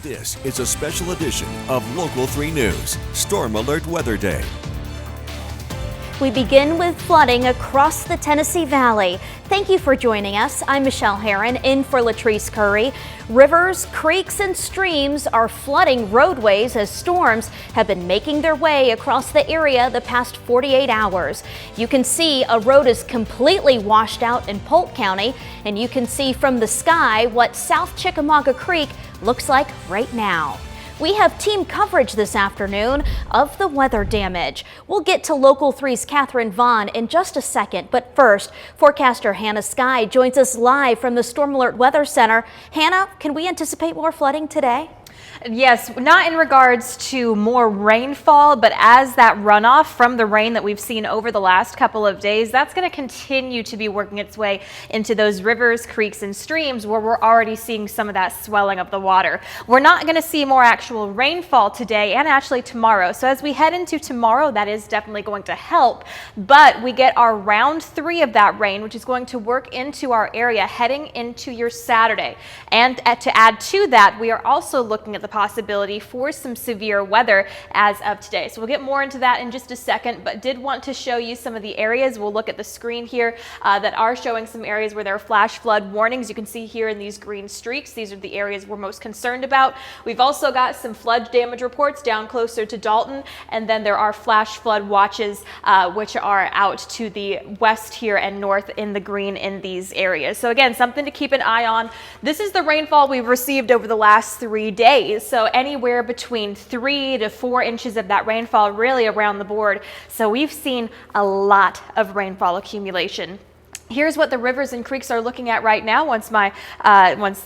This is a special edition of Local 3 News, Storm Alert Weather Day. We begin with flooding across the Tennessee Valley. Thank you for joining us. I'm Michelle Herron in for Latrice Curry. Rivers, creeks, and streams are flooding roadways as storms have been making their way across the area the past 48 hours. You can see a road is completely washed out in Polk County, and you can see from the sky what South Chickamauga Creek looks like right now. We have team coverage this afternoon of the weather damage. We'll get to Local 3's Catherine Vaughn in just a second, but first, forecaster Hannah Skye joins us live from the Storm Alert Weather Center. Hannah, can we anticipate more flooding today? Yes, not in regards to more rainfall, but as that runoff from the rain that we've seen over the last couple of days, that's going to continue to be working its way into those rivers, creeks, and streams where we're already seeing some of that swelling of the water. We're not going to see more actual rainfall today and actually tomorrow. So as we head into tomorrow, that is definitely going to help, but we get our round 3 of that rain, which is going to work into our area heading into your Saturday. And to add to that, we are also looking at the possibility for some severe weather as of today. So we'll get more into that in just a second, but did want to show you some of the areas. We'll look at the screen here that are showing some areas where there are flash flood warnings. You can see here in these green streaks, these are the areas we're most concerned about. We've also got some flood damage reports down closer to Dalton, and then there are flash flood watches which are out to the west here and north in the green in these areas. So again, something to keep an eye on. This is the rainfall we've received over the last 3 days. So anywhere between 3 to 4 inches of that rainfall really around the board. So we've seen a lot of rainfall accumulation. Here's what the rivers and creeks are looking at right now. Once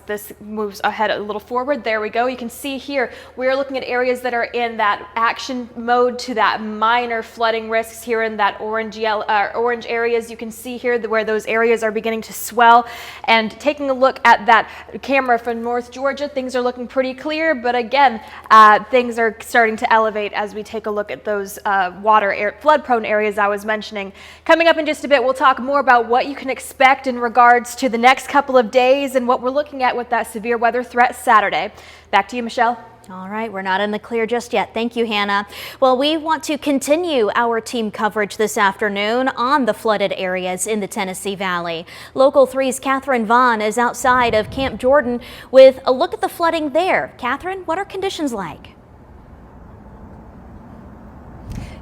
this moves ahead a little forward, there we go. You can see here we're looking at areas that are in that action mode to that minor flooding risks here in that orange areas. You can see here where those areas are beginning to swell. And taking a look at that camera from North Georgia, things are looking pretty clear. But again, things are starting to elevate as we take a look at those flood-prone areas I was mentioning. Coming up in just a bit, we'll talk more about what you can expect in regards to the next couple of days and what we're looking at with that severe weather threat Saturday. Back to you, Michelle. All right, we're not in the clear just yet. Thank you, Hannah. Well, we want to continue our team coverage this afternoon on the flooded areas in the Tennessee Valley. Local 3's Catherine Vaughn is outside of Camp Jordan with a look at the flooding there. Catherine, what are conditions like?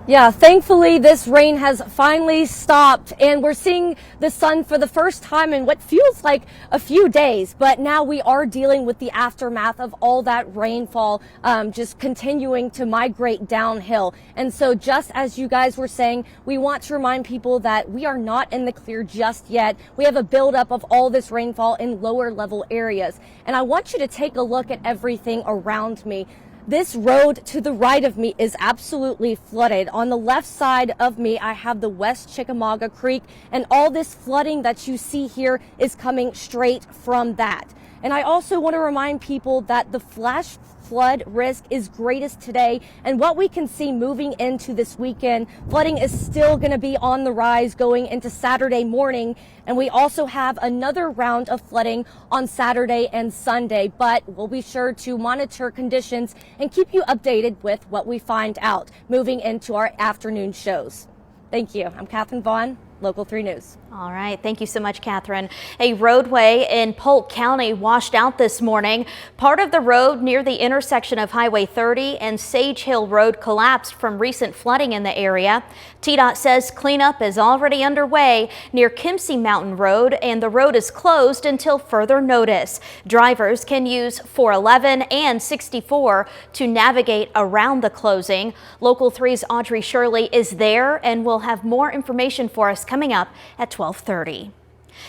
Yeah, thankfully this rain has finally stopped and we're seeing the sun for the first time in what feels like a few days. But now we are dealing with the aftermath of all that rainfall just continuing to migrate downhill. And so just as you guys were saying, we want to remind people that we are not in the clear just yet. We have a buildup of all this rainfall in lower level areas. And I want you to take a look at everything around me. This road to the right of me is absolutely flooded. On the left side of me, I have the West Chickamauga Creek, and all this flooding that you see here is coming straight from that. And I also want to remind people that the flash flood risk is greatest today, and what we can see moving into this weekend, flooding is still going to be on the rise going into Saturday morning, and we also have another round of flooding on Saturday and Sunday, but we'll be sure to monitor conditions and keep you updated with what we find out moving into our afternoon shows. Thank you. I'm Catherine Vaughn, Local 3 News. All right. Thank you so much, Catherine. A roadway in Polk County washed out this morning. Part of the road near the intersection of Highway 30 and Sage Hill Road collapsed from recent flooding in the area. TDOT says cleanup is already underway near Kimsey Mountain Road, and the road is closed until further notice. Drivers can use 411 and 64 to navigate around the closing. Local 3's Audrey Shirley is there and will have more information for us coming up at 12:30.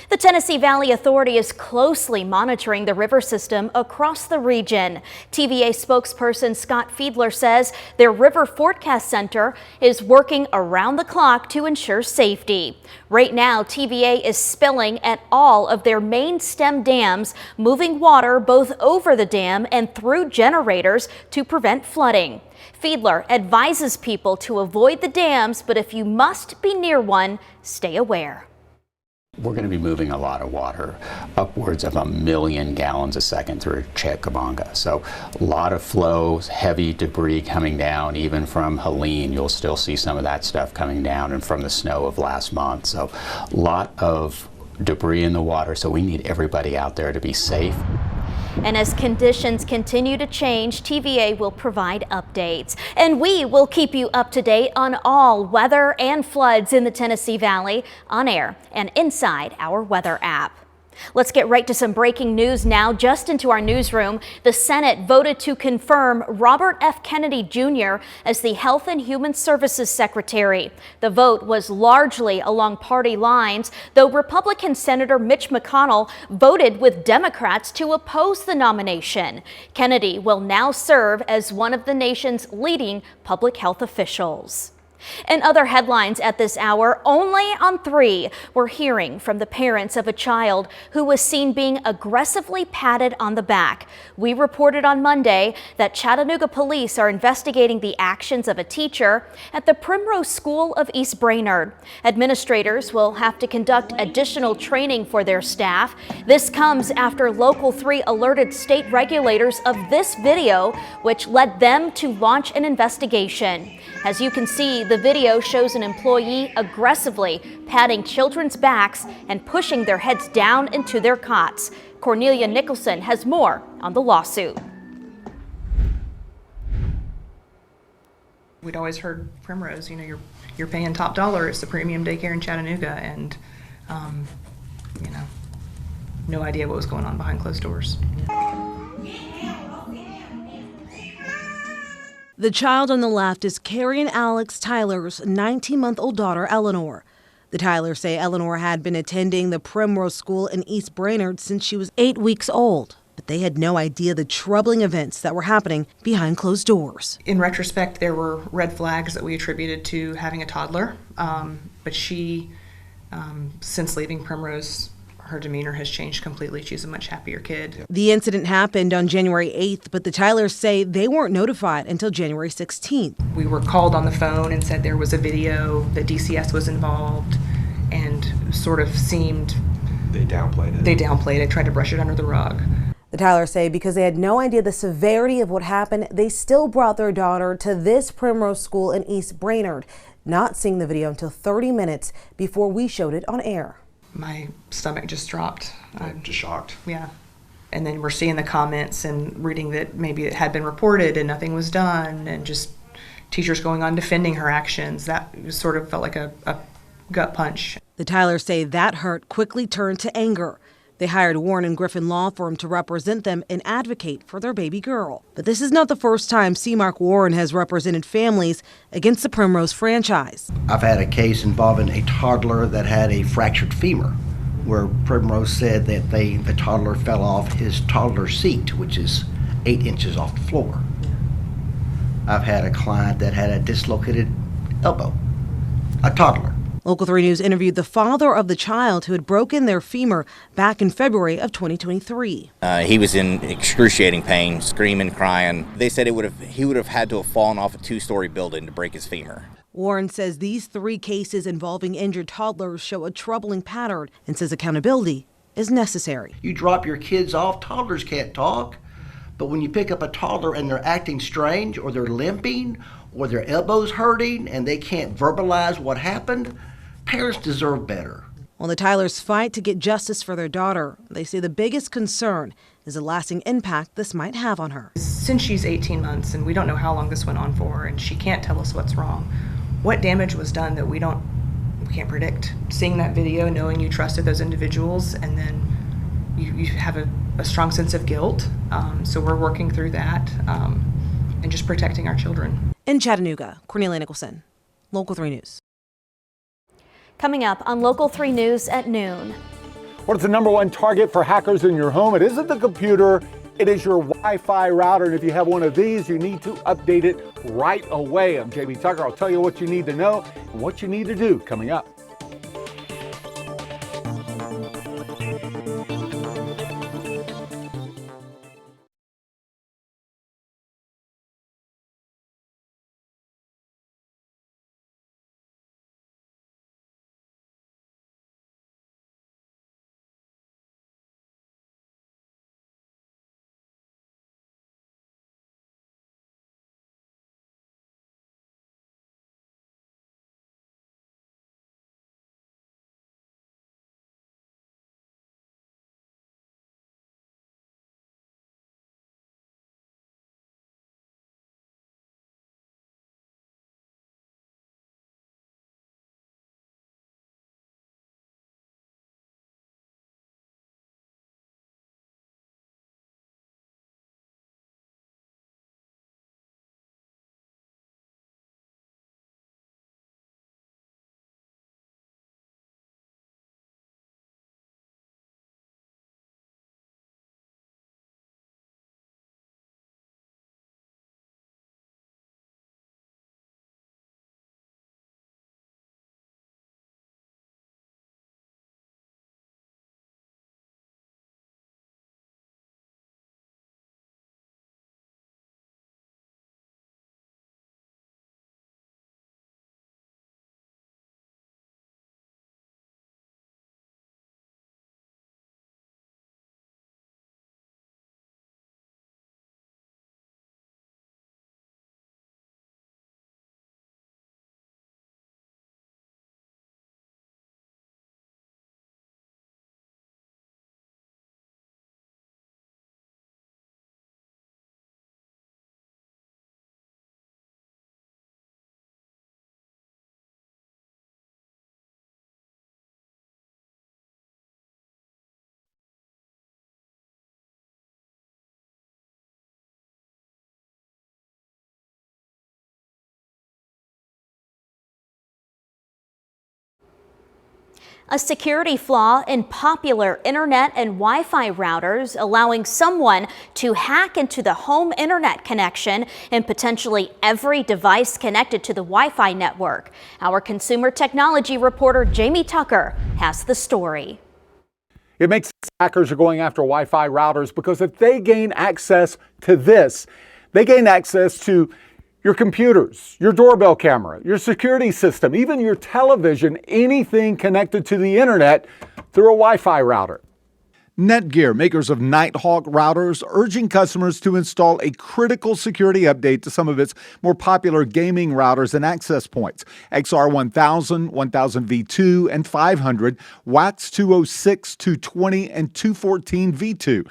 The Tennessee Valley Authority is closely monitoring the river system across the region. TVA spokesperson Scott Fiedler says their River Forecast Center is working around the clock to ensure safety. Right now, TVA is spilling at all of their main stem dams, moving water both over the dam and through generators to prevent flooding. Fiedler advises people to avoid the dams, but if you must be near one, stay aware. We're going to be moving a lot of water, upwards of 1 million gallons a second through Chickamauga. So a lot of flows, heavy debris coming down, even from Helene. You'll still see some of that stuff coming down, and from the snow of last month. So a lot of debris in the water. So we need everybody out there to be safe. And as conditions continue to change, TVA will provide updates. And we will keep you up to date on all weather and floods in the Tennessee Valley on air and inside our weather app. Let's get right to some breaking news now. Just into our newsroom, the Senate voted to confirm Robert F. Kennedy Jr. as the Health and Human Services Secretary. The vote was largely along party lines, though Republican Senator Mitch McConnell voted with Democrats to oppose the nomination. Kennedy will now serve as one of the nation's leading public health officials. In other headlines at this hour, only on 3, we're hearing from the parents of a child who was seen being aggressively patted on the back. We reported on Monday that Chattanooga police are investigating the actions of a teacher at the Primrose School of East Brainerd. Administrators will have to conduct additional training for their staff. This comes after Local 3 alerted state regulators of this video, which led them to launch an investigation. As you can see, the video shows an employee aggressively patting children's backs and pushing their heads down into their cots. Cornelia Nicholson has more on the lawsuit. We'd always heard Primrose, you're paying top dollar. It's the premium daycare in Chattanooga, and no idea what was going on behind closed doors. The child on the left is Carrie and Alex Tyler's 19-month-old daughter, Eleanor. The Tylers say Eleanor had been attending the Primrose School in East Brainerd since she was 8 weeks old, but they had no idea the troubling events that were happening behind closed doors. In retrospect, there were red flags that we attributed to having a toddler, but she, since leaving Primrose, her demeanor has changed completely. She's a much happier kid. The incident happened on January 8th, but the Tylers say they weren't notified until January 16th. We were called on the phone and said there was a video, that DCS was involved, and sort of seemed... They downplayed it. They downplayed it, tried to brush it under the rug. The Tylers say because they had no idea the severity of what happened, they still brought their daughter to this Primrose School in East Brainerd, not seeing the video until 30 minutes before we showed it on air. My stomach just dropped. I'm just shocked. Yeah. And then we're seeing the comments and reading that maybe it had been reported and nothing was done, and just teachers going on defending her actions. That sort of felt like a gut punch. The Tylers say that hurt quickly turned to anger. They hired Warren and Griffin Law Firm to represent them and advocate for their baby girl. But this is not the first time Seamark Warren has represented families against the Primrose franchise. I've had a case involving a toddler that had a fractured femur, where Primrose said that the toddler fell off his toddler seat, which is 8 inches off the floor. I've had a client that had a dislocated elbow, a toddler. Local 3 News interviewed the father of the child who had broken their femur back in February of 2023. He was in excruciating pain, screaming, crying. They said he would have had to have fallen off a 2-story building to break his femur. Warren says these 3 cases involving injured toddlers show a troubling pattern and says accountability is necessary. You drop your kids off, toddlers can't talk, but when you pick up a toddler and they're acting strange, or they're limping, or their elbow's hurting and they can't verbalize what happened, parents deserve better. While the Tylers fight to get justice for their daughter, they say the biggest concern is the lasting impact this might have on her. Since she's 18 months, and we don't know how long this went on for, and she can't tell us what's wrong, what damage was done that we can't predict. Seeing that video, knowing you trusted those individuals, and then you have a strong sense of guilt. So we're working through that and just protecting our children. In Chattanooga, Cornelia Nicholson, Local 3 News. Coming up on Local 3 News at noon. What is the #1 target for hackers in your home? It isn't the computer, it is your Wi-Fi router. And if you have one of these, you need to update it right away. I'm Jamie Tucker. I'll tell you what you need to know and what you need to do coming up. A security flaw in popular internet and Wi-Fi routers, allowing someone to hack into the home internet connection and potentially every device connected to the Wi-Fi network. Our consumer technology reporter Jamie Tucker has the story. It makes sense hackers are going after Wi-Fi routers because if they gain access to this, they gain access to your computers, your doorbell camera, your security system, even your television, anything connected to the internet through a Wi-Fi router. Netgear, makers of Nighthawk routers, urging customers to install a critical security update to some of its more popular gaming routers and access points. XR 1000, 1000 V2, and 500, WAX 206, 220, and 214 V2.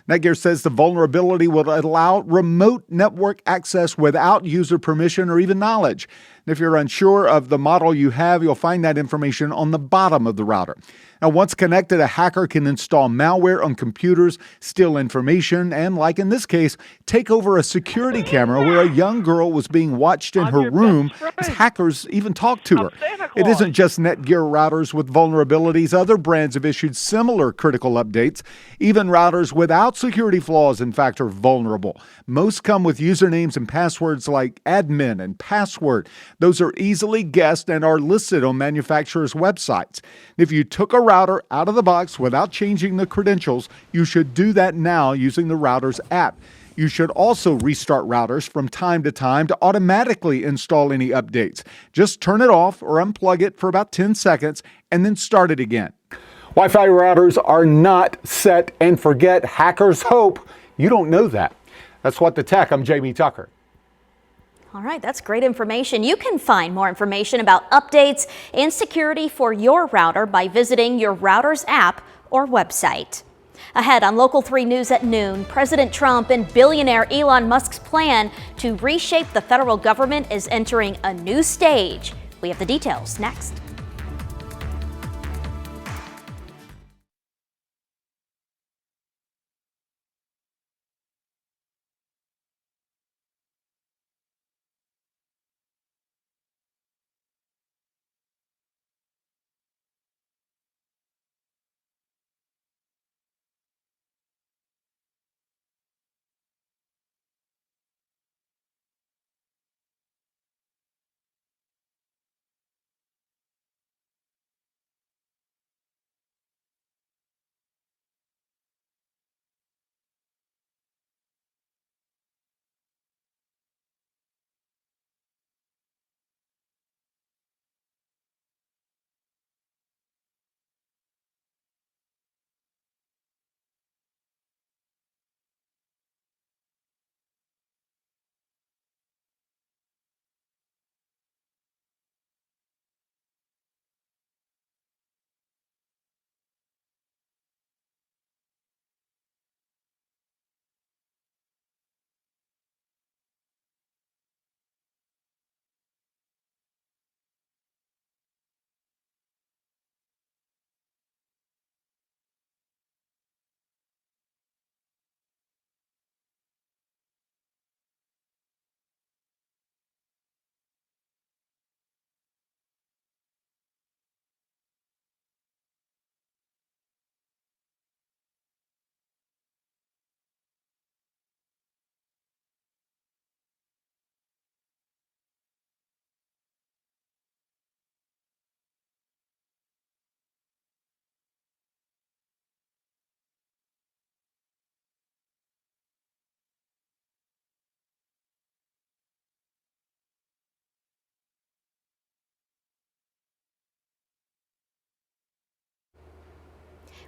Netgear says the vulnerability will allow remote network access without user permission or even knowledge. And if you're unsure of the model you have, you'll find that information on the bottom of the router. Now, once connected, a hacker can install malware on computers, steal information, and, like in this case, take over a security camera where a young girl was being watched in her room as hackers even talked to her. It isn't just Netgear routers with vulnerabilities. Other brands have issued similar critical updates. Even routers without security flaws, in fact, are vulnerable. Most come with usernames and passwords like admin and password. Those are easily guessed and are listed on manufacturers' websites. If you took a router out of the box without changing the credentials, you should do that now using the router's app. You should also restart routers from time to time to automatically install any updates. Just turn it off or unplug it for about 10 seconds and then start it again. Wi-Fi routers are not set and forget. Hackers hope you don't know that. That's What the Tech. I'm Jamie Tucker. All right, that's great information. You can find more information about updates and security for your router by visiting your router's app or website. Ahead on Local 3 News at noon, President Trump and billionaire Elon Musk's plan to reshape the federal government is entering a new stage. We have the details next.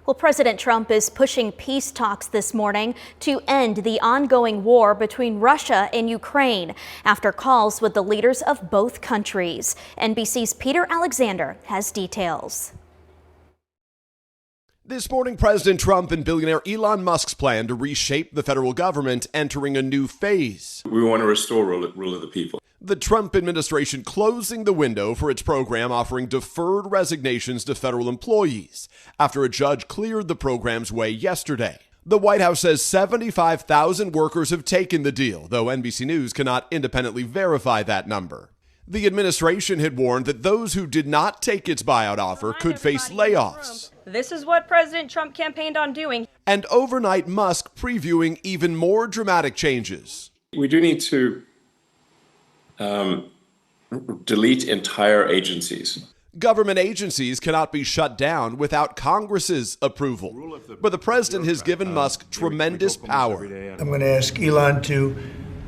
Well, President Trump is pushing peace talks this morning to end the ongoing war between Russia and Ukraine after calls with the leaders of both countries. NBC's Peter Alexander has details. This morning, President Trump and billionaire Elon Musk's plan to reshape the federal government entering a new phase. We want to restore rule of the people. The Trump administration closing the window for its program offering deferred resignations to federal employees after a judge cleared the program's way yesterday. The White House says 75,000 workers have taken the deal, though NBC News cannot independently verify that number. The administration had warned that those who did not take its buyout offer could face layoffs. This is what President Trump campaigned on doing. And overnight, Musk previewing even more dramatic changes. We do need to delete entire agencies. Government agencies cannot be shut down without Congress's approval. But the president has given Musk tremendous power. I'm going to ask Elon to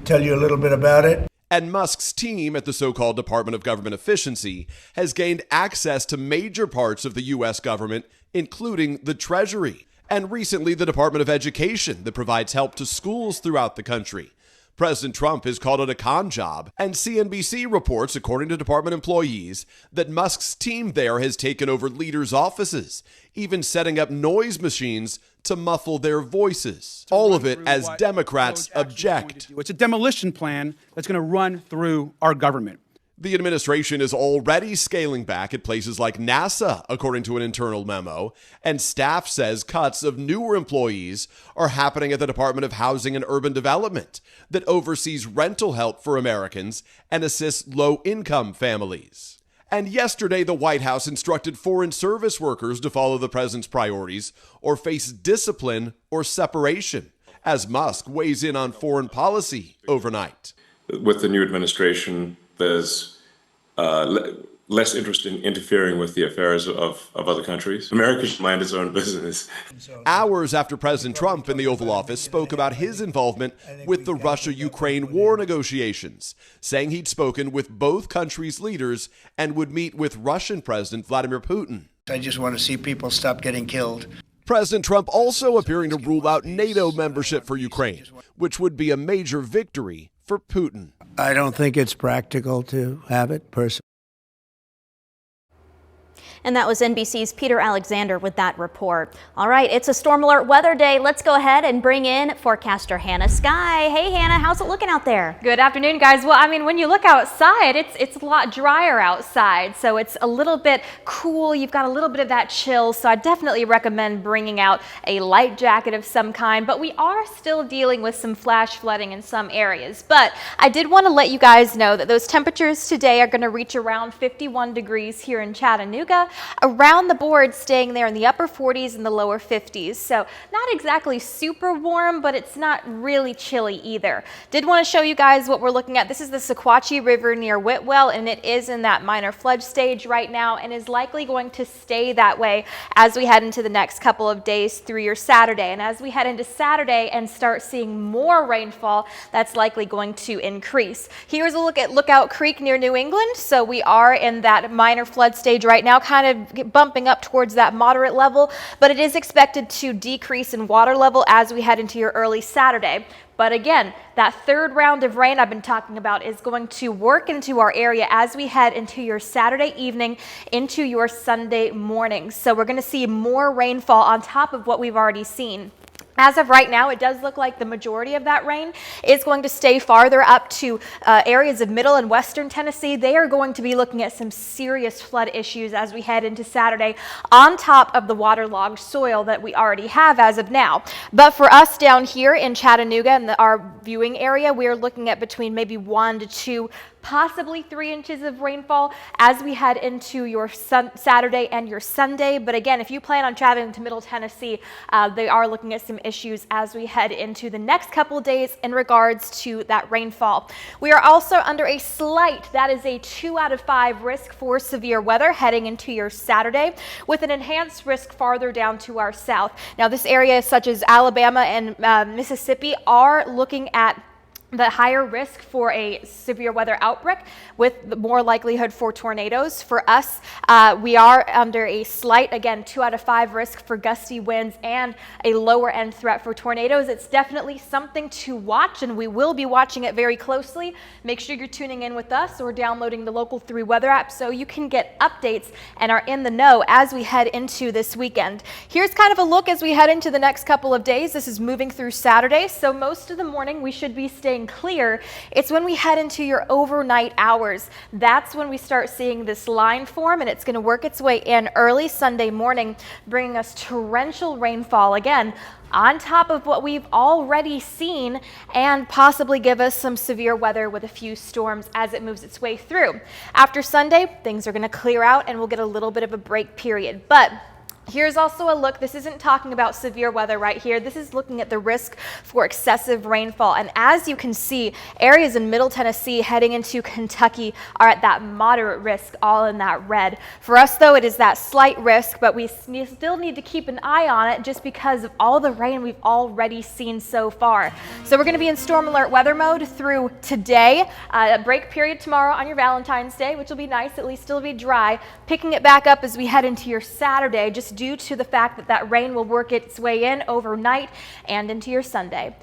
tell you a little bit about it. And Musk's team at the so-called Department of Government Efficiency has gained access to major parts of the U.S. government, including the Treasury, and recently the Department of Education that provides help to schools throughout the country. President Trump has called it a con job, and CNBC reports, according to department employees, that Musk's team there has taken over leaders' offices, even setting up noise machines to muffle their voices. All of it as Democrats object. It's a demolition plan that's going to run through our government. The administration is already scaling back at places like NASA, according to an internal memo, and staff says cuts of newer employees are happening at the Department of Housing and Urban Development that oversees rental help for Americans and assists low-income families. And yesterday, the White House instructed foreign service workers to follow the president's priorities or face discipline or separation, as Musk weighs in on foreign policy overnight. With the new administration, there's less interest in interfering with the affairs of other countries. America should mind its own business. Hours after President Trump in the Oval Office spoke about his involvement with the Russia-Ukraine war negotiations, saying he'd spoken with both countries' leaders and would meet with Russian President Vladimir Putin. I just want to see people stop getting killed. President Trump also appearing to rule out NATO membership for Ukraine, which would be a major victory for Putin. I don't think it's practical to have it personally. And that was NBC's Peter Alexander with that report. All right, it's a storm alert weather day. Let's go ahead and bring in forecaster Hannah Skye. Hey, Hannah, how's it looking out there? Good afternoon, guys. Well, I mean, when you look outside, it's a lot drier outside, so it's a little bit cool. You've got a little bit of that chill, so I definitely recommend bringing out a light jacket of some kind. But we are still dealing with some flash flooding in some areas. But I did want to let you guys know that those temperatures today are going to reach around 51 degrees here in Chattanooga. Around the board, staying there in the upper 40s and the lower 50s. So not exactly super warm, but it's not really chilly either. Did want to show you guys what we're looking at. This is the Sequatchie River near Whitwell, and it is in that minor flood stage right now and is likely going to stay that way as we head into the next couple of days through your Saturday. And as we head into Saturday and start seeing more rainfall, that's likely going to increase. Here's a look at Lookout Creek near New England. So we are in that minor flood stage right now, kind of bumping up towards that moderate level, but it is expected to decrease in water level as we head into your early Saturday. But again, that third round of rain I've been talking about is going to work into our area as we head into your Saturday evening, into your Sunday morning. So we're going to see more rainfall on top of what we've already seen. As of right now, it does look like the majority of that rain is going to stay farther up to areas of middle and western Tennessee. They are going to be looking at some serious flood issues as we head into Saturday on top of the waterlogged soil that we already have as of now. But for us down here in Chattanooga and our viewing area, we are looking at between maybe 1 to 2, possibly 3 inches of rainfall as we head into your Saturday and your Sunday. But again, if you plan on traveling to Middle Tennessee, they are looking at some issues as we head into the next couple of days in regards to that rainfall. We are also under a slight, that is a 2 out of 5 risk for severe weather heading into your Saturday, with an enhanced risk farther down to our south. Now, this area such as Alabama and Mississippi are looking at the higher risk for a severe weather outbreak with the more likelihood for tornadoes. For us, we are under a slight, again, 2 out of 5 risk for gusty winds and a lower end threat for tornadoes. It's definitely something to watch, and we will be watching it very closely. Make sure you're tuning in with us or downloading the Local 3 weather app so you can get updates and are in the know as we head into this weekend. Here's kind of a look as we head into the next couple of days. This is moving through Saturday, so most of the morning we should be staying staying clear. It's when we head into your overnight hours. That's when we start seeing this line form, and it's going to work its way in early Sunday morning, bringing us torrential rainfall again on top of what we've already seen, and possibly give us some severe weather with a few storms as it moves its way through. After Sunday, things are going to clear out and we'll get a little bit of a break period. But here's also a look. This isn't talking about severe weather right here. This is looking at the risk for excessive rainfall. And as you can see, areas in Middle Tennessee heading into Kentucky are at that moderate risk, all in that red. For us, though, it is that slight risk, but we still need to keep an eye on it just because of all the rain we've already seen so far. So we're going to be in storm alert weather mode through today, a break period tomorrow on your Valentine's Day, which will be nice, at least it'll be dry, picking it back up as we head into your Saturday, just due to the fact that that rain will work its way in overnight and into your Sunday.